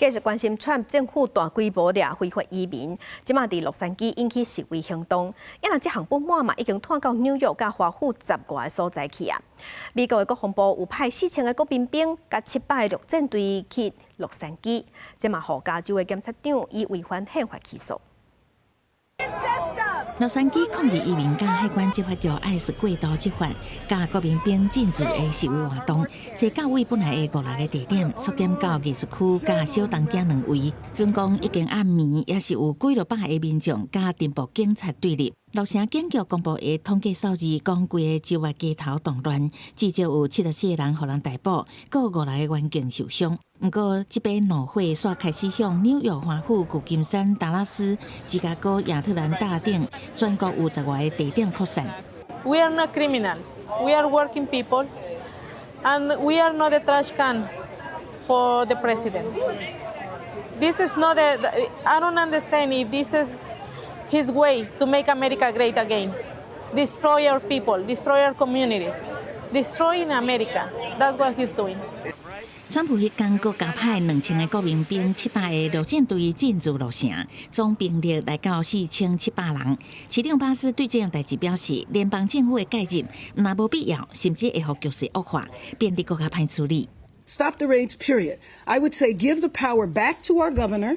继续关心川普政府大规模掠非法移民，即马伫洛杉矶引起示威行动，因为这项不满嘛，已经拖到纽约甲华府10外个所在去啊。美国的国防部有派4000个国民兵甲700个陆战队去洛杉矶，即马互加州的检察长以违反宪法起诉。 洛杉矶抗议移民甲海关执法着 ICE 过度执法，甲国民兵进驻的示威活动，从教会本来的56个地点缩减到艺术区甲小东街2围。总共已经暗暝，也是有几落百个民众甲镇部警察对立。洛城警局公布的统计数字，讲规个州外街头动乱，至少有74个人互人逮捕，各56个员警受伤。 不过，这边怒火煞开始向纽约华府、旧金山、达拉斯、芝加哥、亚特兰大等全国有10外个地点扩散。We are not criminals. We are working people, and we are not a trash can for the president. This is not a. I don't understand if this is his way to make America great again. Destroy our people, destroy our communities, destroying America. That's what he's doing. 川普迄天阁加派2000个国民兵、700个陆战队进驻洛城，总兵力来到4700人。市长巴斯对这样代志表示，联邦政府的介入若无必要，甚至会互局势恶化，变得更加歹处理。Stop the raids, period. I would say give the power back to our governor,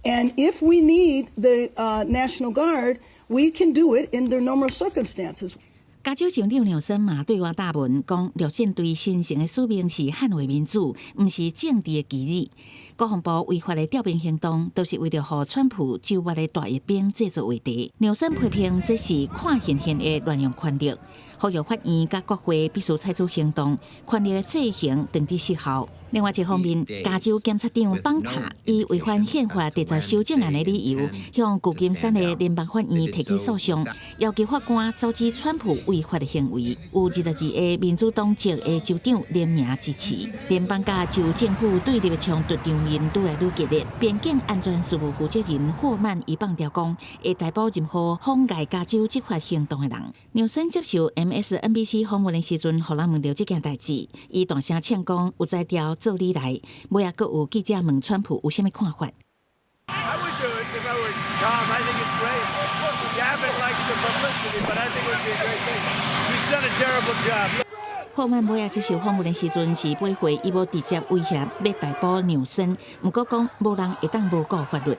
and if we need the National Guard, we can do it in the normal circumstances. 加州州长纽森嘛对外答问讲，陆战队新成的使命是捍卫民主，毋是政治的旗帜。国防部违法的调兵行动，都是为了互川普州外的大阅兵制作话题。纽森批评这是看现行的乱用权力，呼吁法院甲国会必须采取行动，权力的制衡停止失效。另外一方面，加州检察长邦塔以违反宪法提出修正案的理由，向旧金山的联邦法院提起诉讼，要求法官阻止川普违法的行为。有22个民主党籍的州长联名支持。联邦甲州政府对立的冲突场面愈来愈激烈。边境安全事务负责人霍曼伊放调讲，会逮捕任何妨碍加州执法行动的人。纽森接受 MSNBC 访问的时阵，互人问到这件代志，伊大声呛讲有在调。 做理来，尾也阁有记者问川普有啥物看法。霍曼尾也接受访问的时阵是买回伊无直接威胁要逮捕纽森，毋过讲无人会当无顾法律。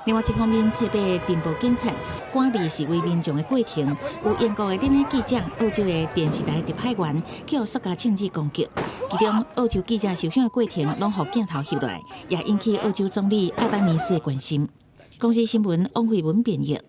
另外一方面，侧背镇部警察管理示威民众的过程，有英国的联合记者、澳洲的电视台特派员去互塑胶枪支攻击，其中澳洲记者受伤的过程，拢互镜头翕落来，也引起澳洲总理艾班尼斯的关心。公司新闻汪慧文编译。